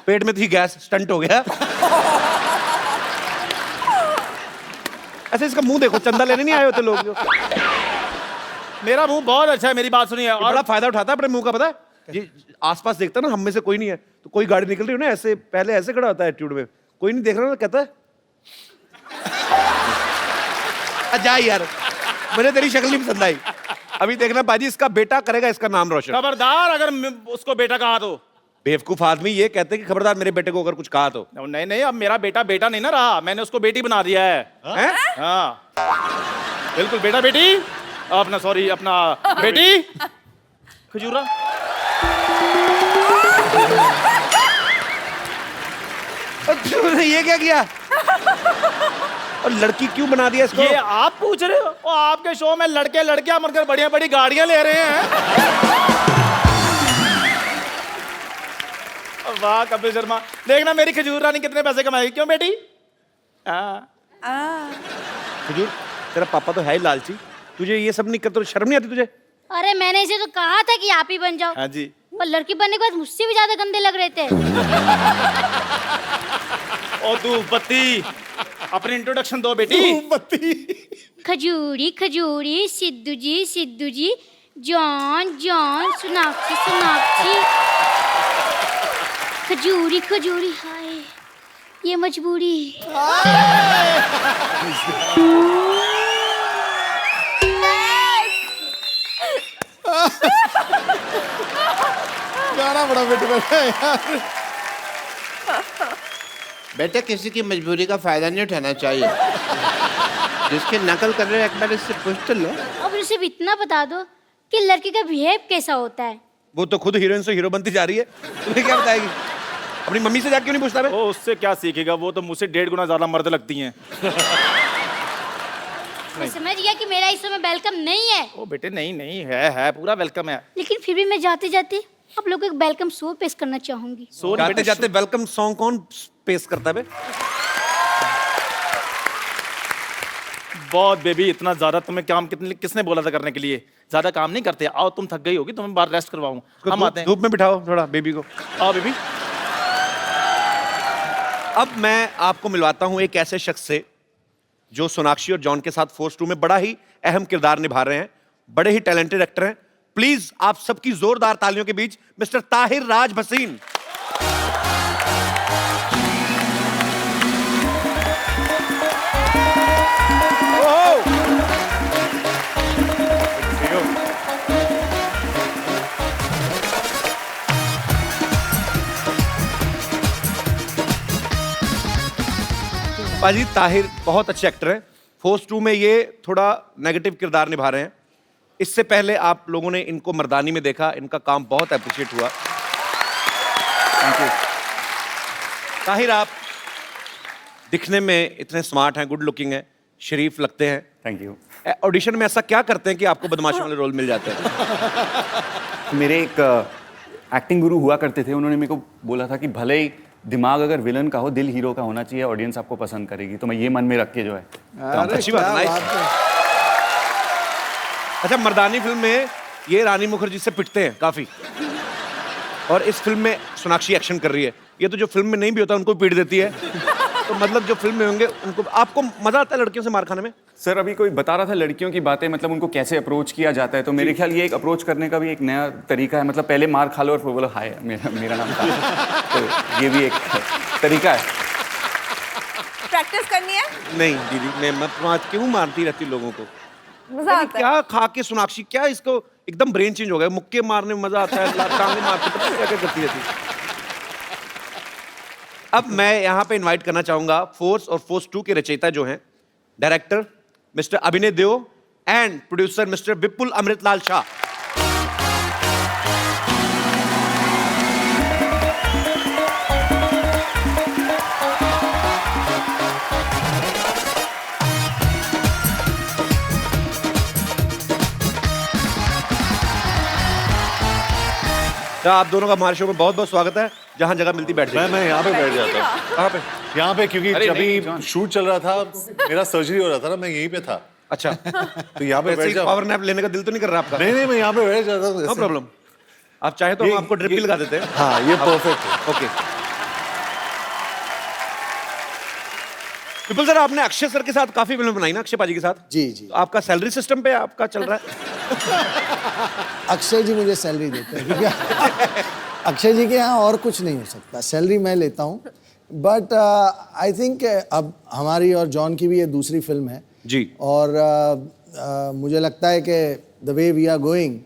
पेट में थी गैस, स्टंट हो गया। ऐसे इसका मुंह देखो, चंदा लेने नहीं आए होते लोग। मेरा मुंह बहुत अच्छा है, मेरी बात सुनिए। और बड़ा फायदा उठाता है अपने मुंह का, पता है? ये आसपास देखता ना, हम में से कोई नहीं है, तो कोई गाड़ी निकल रही हो ना, ऐसे पहले ऐसे खड़ा होता है एटीट्यूड में, कोई नहीं देख रहा ना, कहता है जा यार, मुझे तेरी शक्ल नहीं पसंद आई। अभी देखना बाजी, इसका बेटा करेगा इसका नाम रोशन। खबरदार अगर उसको बेटा कहा तो। बेवकूफ आदमी ये कहते हैं कि खबरदार मेरे बेटे को अगर कुछ कहा तो। नहीं नहीं, अब मेरा बेटा बेटा नहीं ना रहा, मैंने उसको बेटी बना दिया है। हाँ बिल्कुल, बेटा बेटी अपना, सॉरी अपना बेटी खजूरा। ये क्या किया? और लड़की क्यों बना दिया इसको? ये आप पूछ रहे हो? और आपके शो में लड़के लड़कियां मरकर बढ़िया बड़ी गाड़ियां ले रहे हैं। वाह कपिल शर्मा, देखना मेरी खजूर रानी कितने पैसे कमाएगी। क्यों बेटी? खजूर, तेरा पापा तो है ही लालची, तुझे ये सब नहीं करते तो शर्म नहीं आती तुझे? अरे मैंने इसे तो कहा था कि आप ही बन जाओ। हाँ जी। पर लड़की बनने के बाद मुझसे भी ज्यादा गंदे लग रहे थे। ओ धूप बत्ती, अपनी इंट्रोडक्शन दो बेटी। खजूरी खजूरी, सिद्धू जी, जॉन जॉन, सोनाक्षी सोनाक्षी। खजूरी खजूरी, हाय ये मजबूरी। गाना बड़ा बेटे बैठा है यार। बेटा किसी की मजबूरी का फायदा नहीं उठाना चाहिए। जिसकी नकल कर रहे हो एक बार इससे पूछ तो लो। अब सिर्फ इतना बता दो कि लड़की का बिहेव कैसा होता है। वो तो खुद हीरोइन से हीरो बनती जा रही है, तुम्हें क्या बताएगी? अपनी मम्मी से जाके क्यों नहीं पूछता? वो उससे क्या सीखेगा, वो तो मुझसे 1.5 गुना ज्यादा मर्द लगती हैं। मैं समझ गया कि मेरा इस समय वेलकम नहीं है। ओ बेटे नहीं नहीं, है पूरा वेलकम है। लेकिन फिर भी मैं जाते जाते आप लोगों को एक वेलकम सॉन्ग पेश करना चाहूंगी। जाते जाते वेलकम सॉन्ग कौन पेश करता है बे? बहुत बेबी, इतना ज्यादा तुम्हें काम किसने बोला था करने के लिए? ज्यादा काम नहीं करते। आओ, तुम थक गई होगी, तुम्हें बाहर रेस्ट करवाऊं। हम आते हैं। धूप में बिठाओ थोड़ा बेबी को। आओ बेबी। अब मैं आपको मिलवाता हूं एक ऐसे शख्स से जो सोनाक्षी और जॉन के साथ फोर्स 2 में बड़ा ही अहम किरदार निभा रहे हैं, बड़े ही टैलेंटेड एक्टर हैं। प्लीज आप सबकी जोरदार तालियों के बीच मिस्टर ताहिर राज भसीन। पाजी, ताहिर बहुत अच्छे एक्टर हैं। फोर्स 2 में ये थोड़ा नेगेटिव किरदार निभा रहे हैं। इससे पहले आप लोगों ने इनको मर्दानी में देखा, इनका काम बहुत अप्रिशिएट हुआ। Thank you. ताहिर, आप दिखने में इतने स्मार्ट हैं, गुड लुकिंग हैं, शरीफ लगते हैं। Thank you. ऑडिशन में ऐसा क्या करते हैं कि आपको बदमाशी वाले रोल मिल जाते हैं? मेरे एक एक्टिंग गुरु हुआ करते थे, उन्होंने मेरे को बोला था कि भले ही दिमाग अगर विलन का हो, दिल हीरो का होना चाहिए, ऑडियंस आपको पसंद करेगी। तो मैं ये मन में रख के जो है अच्छी बात है। अच्छा, मर्दानी फिल्म में ये रानी मुखर्जी से पिटते हैं काफी, और इस फिल्म में सोनाक्षी एक्शन कर रही है। ये तो जो फिल्म में नहीं भी होता उनको पीट देती है। तो मतलब जो फिल्म में होंगे उनको, आपको मजा आता है लड़कियों से मार खाने में? सर, अभी कोई बता रहा था लड़कियों की बातें, मतलब उनको कैसे अप्रोच किया जाता है। तो मेरे ख्याल ये एक अप्रोच करने का भी एक नया तरीका है। मतलब पहले मार खा लो और फिर बोलो हाय मेरा नाम था। तो ये भी एक तरीका है। प्रैक्टिस करनी है? नहीं दीदी, मैं मत क्यों मारती रहती लोगों को? मजा आता है। क्या खा के सोनाक्षी, क्या इसको एकदम ब्रेन चेंज हो गया? मुक्के मारने में मजा आता है, टांगे मारते पता क्या क्या करती रहती। अब मैं यहाँ पे इनवाइट करना चाहूंगा फोर्स और फोर्स 2 के रचयिता जो हैं, डायरेक्टर मिस्टर अभिनय देओ एंड प्रोड्यूसर मिस्टर विपुल अमृतलाल शाह। तो आप दोनों का हमारे शो में बहुत बहुत स्वागत है। जहां जगह मिलती बैठ जाइए। मैं यहाँ पे बैठ जाता हूँ। कहाँ पे? यहाँ पे, क्योंकि अरे जब नहीं, भी जॉन। शूट चल रहा था, मेरा सर्जरी हो रहा था ना, मैं यहीं पे था। अच्छा, तो यहाँ पे बैठ जाओ। पावर नैप लेने का दिल तो नहीं कर रहा आपका? नहीं, मैं यहाँ पे बैठ जाता हूँ। नो प्रॉब्लम, आप चाहे तो हम आपको ड्रिप भी लगा देते हैं। हाँ, ये परफेक्ट है। ओके। विपुल सर, आपने अक्षय सर के साथ काफी फिल्म बनाई ना, अक्षय पाजी के साथ? जी जी। तो आपका सैलरी सिस्टम पे आपका चल रहा है? अक्षय जी मुझे सैलरी देते हैं क्योंकि अक्षय जी के यहाँ और कुछ नहीं हो सकता, सैलरी मैं लेता हूँ। बट आई थिंक अब हमारी और जॉन की भी ये दूसरी फिल्म है जी। और मुझे लगता है कि the way we are going,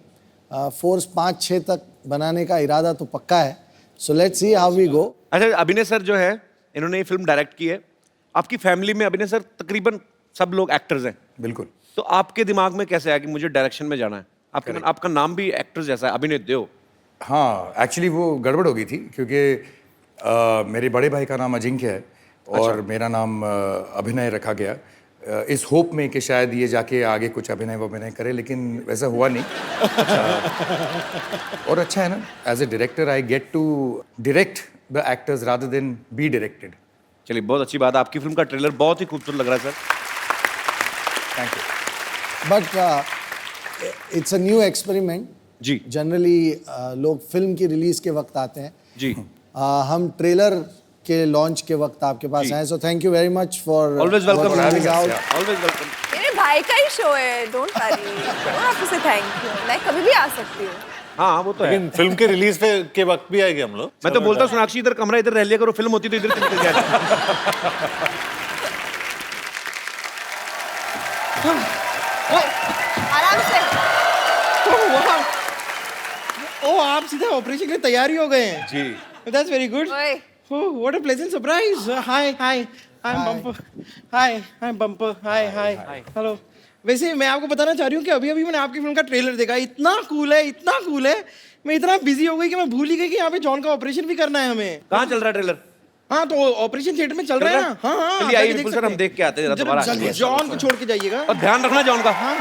Force 5-6 तक बनाने का इरादा तो पक्का है। So let's see how we go. अच्छा, अभिनय सर जो है, इन्होंने ये फिल्म डायरेक्ट की है। आपकी फैमिली में अभिनय सर तकरीबन सब लोग एक्टर्स हैं। बिल्कुल। तो आपके दिमाग में कैसे आया कि मुझे डायरेक्शन में जाना है? आपका नाम भी एक्टर जैसा है, अभिनय देओ। हाँ, एक्चुअली वो गड़बड़ हो गई थी क्योंकि मेरे बड़े भाई का नाम अजिंक्य है और मेरा नाम अभिनय रखा गया इस होप में कि शायद ये जाके आगे कुछ अभिनय करे, लेकिन वैसा हुआ नहीं। और अच्छा है ना, as a director I get to direct the actors rather than be directed. चलिए, बहुत अच्छी बात है। आपकी फिल्म का ट्रेलर बहुत ही खूबसूरत लग रहा है sir. Thank you. But it's a new experiment जी। जनरली लोग फिल्म की रिलीज के वक्त आते हैं जी। हम ट्रेलर के लॉन्च के वक्त आपके पास आए, so thank you very much for always welcome. Always welcome. मेरे भाई का ही शो है, डोंट वरी। आपसे से थैंक यू, मैं कभी भी आ सकती हूँ। हाँ, वो तो है। लेकिन फिल्म के रिलीज के वक्त भी आएंगे हम लोग। मैं तो बोलता हूँ सोनाक्षी इधर कमरा इधर रह लिया करो, फिल्म होती तो इधर चल जाए। आराम से। ओ, आप सीधा ऑपरेशन के लिए तैयार ही हो गए हैं। जी। That's very good. ओए, Oh, what a pleasant surprise. Hi. I'm Bumper. Hi, I'm Bumper. Hi. Hello. वैसे मैं आपको बताना चाह रही हूँ कि अभी मैंने आपकी फिल्म का ट्रेलर देखा। इतना कूल है। मैं इतना बिजी हो गई कि मैं भूल ही गई कि यहाँ पे जॉन का ऑपरेशन भी करना है हमें। कहाँ चल रहा है ट्रेलर? हाँ, तो ऑपरेशन थिएटर में चल रहा है ना। हाँ। चलिए आइए विपुल सर, हम देख के आते हैं दोबारा। जॉन को छोड़ के जाइएगा। और ध्यान रखना जॉन का। हाँ।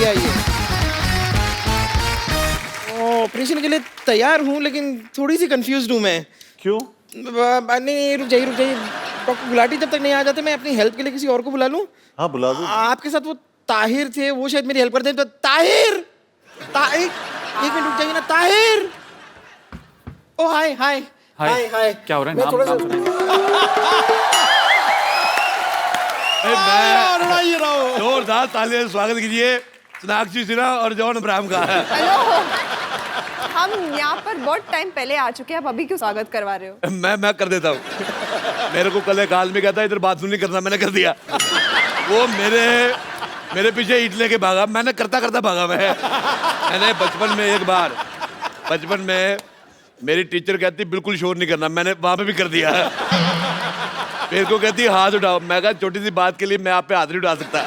आइए। ऑपरेशन के लिए तैयार हूँ, लेकिन थोड़ी सी कंफ्यूज्ड हूँ मैं। क्यों? नहीं, रुक जाइए। डॉक्टर गुलाटी जब तक नहीं आ जाते, मैं अपनी हेल्प के लिए किसी और को बुला लूँ? हाँ, बुला दो। आपके साथ वो ताहिर थे, वो शायद मेरी हेल्प करते हैं। तो ताहिर, एक मिनट रुक जाइए ना। ताहिर, ओ हाय। क्या हो रहा है? नाम जोरदार तालियों से स्वागत कीजिए सोनाक्षी सिन्हा और जॉन अब्राहम का। हेलो। हम यहाँ पर बहुत टाइम पहले आ चुके हैं, आप अभी क्यों स्वागत करवा रहे हो? मैं कर देता हूँ। मेरे को कल एक आदमी कहता है इधर बाथरूम नहीं करना, मैंने कर दिया। वो मेरे पीछे ईट लेके भागा, मैंने करता भागा। मैंने बचपन में मेरी टीचर कहती बिल्कुल शोर नहीं करना, मैंने वहां पे भी कर दिया। मेरे को कहती हाथ उठाओ, मैं कहा छोटी सी बात के लिए मैं आप पे हाथ नहीं उठा सकता।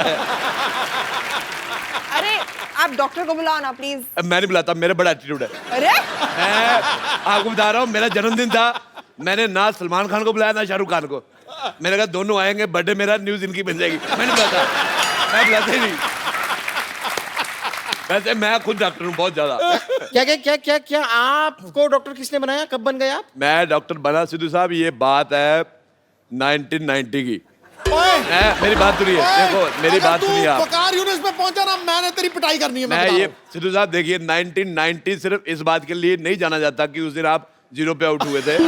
अरे आप डॉक्टर को बुलाओ ना प्लीज। मैं नहीं बुलाता, मेरा बड़ा एटीट्यूड है। अरे मैं आपको बता रहा हूँ, मेरा जन्मदिन था, मैंने ना सलमान खान को बुलाया ना शाहरुख खान को। मैंने कहा दोनों आएंगे, बर्थडे मेरा, न्यूज इनकी बन जाएगी। मैं नहीं बुलाता, मैं बुलाता ही नहीं। वैसे मैं खुद डॉक्टर हूँ बहुत ज्यादा। क्या आपको डॉक्टर किसने बनाया? कब बन गए आप? मैं डॉक्टर बना सिद्धू साहब, ये बात है 1990 की। मेरी बात सुनिए, देखो मेरी बात सुनिए आप। वकार यूनिस में पहुंचा ना, मैंने तेरी पिटाई करनी है। मैं ये सिद्धू साहब देखिए, 1990 सिर्फ इस बात के लिए नहीं जाना जाता कि उस दिन आप 0 पे आउट हुए थे।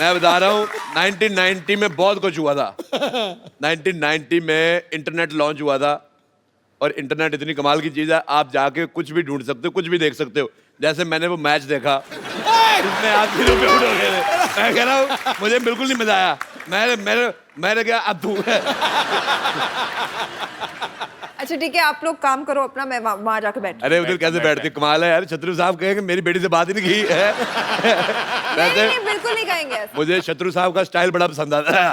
मैं बता रहा हूँ 1990 में बहुत कुछ हुआ था। 1990 में इंटरनेट लॉन्च हुआ था, और इंटरनेट इतनी कमाल की चीज है, आप जाके कुछ भी ढूंढ सकते हो, कुछ भी देख सकते हो। जैसे मैंने वो मैच देखा, इसमें आप 0 पे आउट हो गए थे। मैं कह रहा हूँ मुझे बिल्कुल नहीं मजा आया। मैंने क्या अब तू अच्छा ठीक है, आप लोग काम करो अपना, मैं वहाँ जाके बैठ। अरे उधर कैसे बैठती, कमाल है यार। शत्रु साहब कहेंगे मेरी बेटी से बात ही नहीं की है। वैसे नहीं, बिल्कुल नहीं कहेंगे ऐसा। मुझे शत्रु साहब का स्टाइल बड़ा पसंद आता है,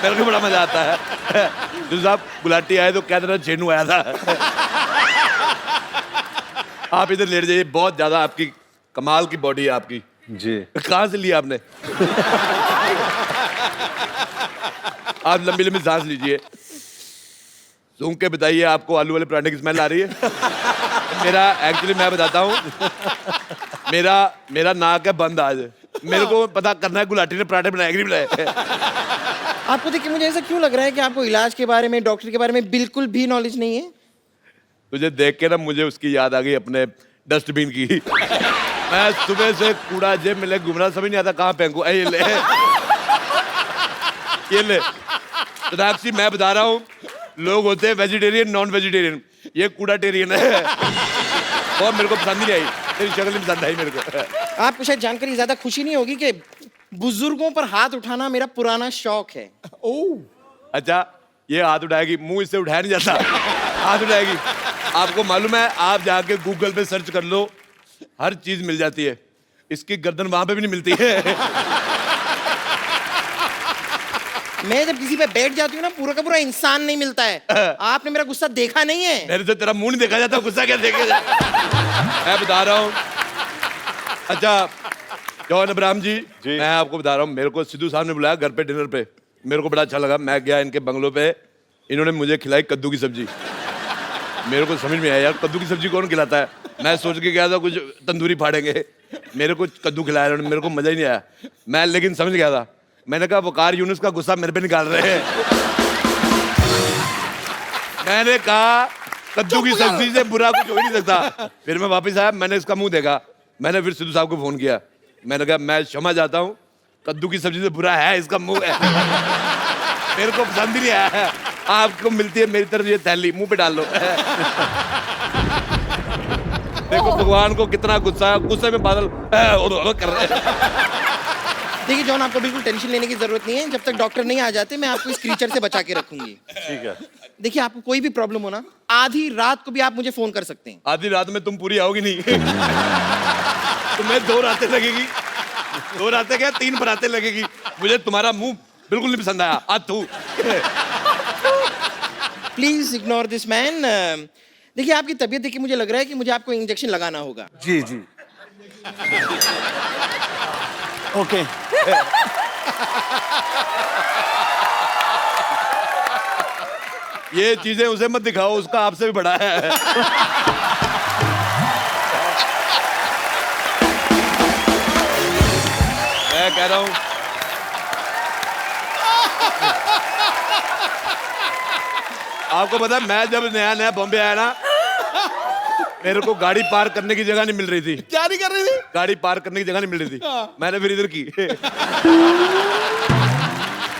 मेरे को बड़ा मजा आता है। शत्रु साहब गुलाटी आए तो कहते रहे चेनू आया था। आप इधर लेट जाइए, बहुत ज्यादा आपकी कमाल की बॉडी है आपकी जी। कहाँ से लिया आपने? आप लंबी लंबी सांस लीजिए, सूंघ के बताइए आपको आलू वाले पराठे की स्मेल आ रही है? मेरा एक्चुअली मैं बताता हूँ, मेरा नाक है बंद आज। मेरे को पता करना है गुलाटी ने पराठे बनाए कि नहीं बनाए। आपको देख के मुझे ऐसा क्यों लग रहा है कि आपको इलाज के बारे में, डॉक्टर के बारे में बिल्कुल भी नॉलेज नहीं है? तुझे देख के ना मुझे उसकी याद आ गई अपने डस्टबिन की। मैं सुबह से कूड़ा जेब में ले घूम रहा, समझ नहीं आता कहाँ फेंकूं। ये ले, ये ले। सोनाक्षी मैं बता रहा हूँ, लोग होते हैं वेजिटेरियन नॉन वेजिटेरियन, ये कूड़ाटेरियन है। और मेरे को पसंद नहीं आई, तेरी शक्ल नहीं पसंद आई मेरे को। आपको शायद जानकर ज्यादा खुशी नहीं होगी कि बुजुर्गों पर हाथ उठाना मेरा पुराना शौक है। ओह अच्छा, ये हाथ उठाएगी, मुंह इससे उठाया नहीं जाता, हाथ उठाएगी। आपको मालूम है, आप जाके गूगल पे सर्च कर लो, हर चीज मिल जाती है। इसकी गर्दन वहां पे भी नहीं मिलती है। मैं जब किसी पे बैठ जाती हूँ ना, पूरा का पूरा इंसान नहीं मिलता है। आपने मेरा गुस्सा देखा नहीं है। मेरे से तेरा मुंह नहीं देखा जाता, गुस्सा क्या देखेगा? मैं बता रहा हूँ। अच्छा जॉन अब्राहम जी, मैं आपको बता रहा हूँ, मेरे को सिद्धू साहब ने बुलाया घर पे डिनर पे, मेरे को बड़ा अच्छा लगा। मैं गया इनके बंगलों पे, इन्होंने मुझे खिलाई कद्दू की सब्जी। मेरे को समझ में आया यार कद्दू की सब्जी कौन खिलाता है। मैं सोच के गया था कुछ तंदूरी फाड़ेंगे, मेरे को कद्दू खिलाया उन्होंने, मेरे को मजा ही नहीं आया। मैं लेकिन समझ गया था, मैंने कहा वकार यूनुस का गुस्सा मेरे पे निकाल रहे हैं। मैंने कहा कद्दू की सब्जी से बुरा कुछ हो ही नहीं सकता। फिर मैं वापस आया, मैंने इसका मुंह देखा, मैंने फिर सिद्धू साहब को फोन किया, मैंने कहा मैं क्षमा चाहता हूँ, कद्दू की सब्जी से बुरा है इसका मुंह है। मेरे को पसंद ही नहीं आया। आपको मिलती है मेरी तरफ ये थैली, मुंह पे डाल लो। देखो भगवान को कितना गुस्सा, गुस्से में बादल कर रहे हैं। देखिए जॉन, आपको बिल्कुल टेंशन लेने की जरूरत नहीं है। जब तक डॉक्टर नहीं आ जाते मैं आपको इस क्रीचर से बचा के रखूंगी। ठीक है। देखिए आपको कोई भी प्रॉब्लम हो ना, आधी रात को भी आप मुझे फोन कर सकते हैं। आधी रात में तुम पूरी आओगी नहीं। तुम्हें 2 रातें लगेगी, 2 रातें क्या 3 बरातें लगेगी। मुझे तुम्हारा मुंह बिल्कुल नहीं पसंद आया। आज तू प्लीज इग्नोर दिस मैन। देखिए आपकी तबीयत देख के मुझे लग रहा है कि मुझे आपको इंजेक्शन लगाना होगा। जी जी ओके। ये चीजें उसे मत दिखाओ, उसका आपसे भी बड़ा है। मैं कह रहा हूं, आपको पता है मैं जब नया नया बॉम्बे आया ना, मेरे को गाड़ी पार्क करने की जगह नहीं मिल रही थी। क्या नहीं कर रही थी? गाड़ी पार्क करने की जगह नहीं मिल रही थी। मैंने फिर इधर की।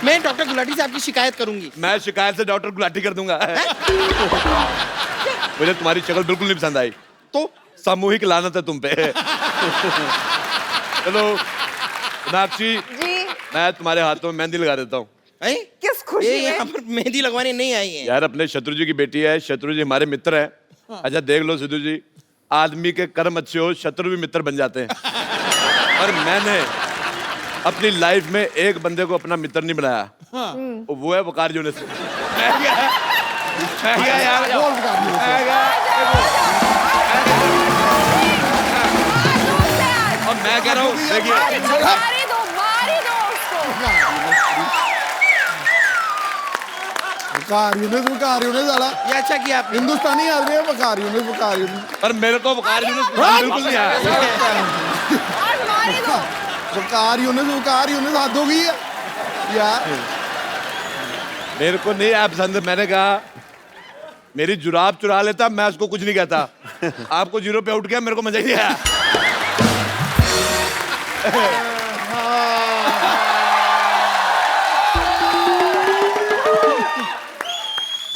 मैं डॉक्टर गुलाटी से आपकी शिकायत करूंगी। मैं शिकायत से डॉक्टर गुलाटी कर दूंगा। मुझे तुम्हारी शक्ल बिल्कुल नहीं पसंद आई, तो सामूहिक लानत है तुम पे। चलो सोनाक्षी जी, मैं तुम्हारे हाथों में मेहंदी लगा देता हूँ। किस खुशी ये में? यहाँ पर मेहंदी लगवाने नहीं आई है। यार अपने शत्रु जी की बेटी है, शत्रु जी हमारे मित्र हैं। अच्छा देख लो सिद्धू जी, आदमी के कर्म अच्छे हो शत्रु भी मित्र बन जाते हैं। और मैंने अपनी लाइफ में एक बंदे को अपना मित्र नहीं बनाया, वो है वकार यूनुस। और मैं कह रहा हूँ देखिए, मारी दो उसको। वकार यूनुस वाला ये अच्छा किया आपने। हिंदुस्तानी आदमी है वकार यूनुस। पर मेरे को वकार यूनुस बिल्कुल नहीं आया। और मारी दो। वकार यूनुस हद हो गई है यार। मेरे को नहीं आया पसंद। मैंने कहा मेरी जुराब चुरा लेता, मैं उसको कुछ नहीं कहता। आपको 0 पे आउट किया, मेरे को मजा ही नहीं आया।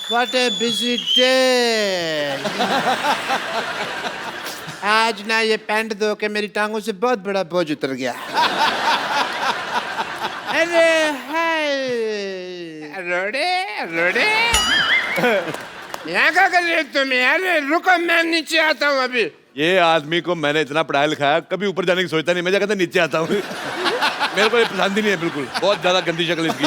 What a busy day. आज ना ये पैंट धो के मेरी टांगों से बहुत बड़ा बोझ उतर गया। अरे हाय रोड़े रोड़े। यहाँ क्या कर रहे हो तुम यार? रुको, मैं नीचे आता हूँ अभी। ये आदमी को मैंने इतना पढ़ाया लिखाया, कभी ऊपर जाने की सोचता नहीं, मैं क्या कहता नीचे आता हूँ। मेरे को ये पसंद ही नहीं है बिल्कुल, बहुत ज्यादा गंदी शक्ल इसकी।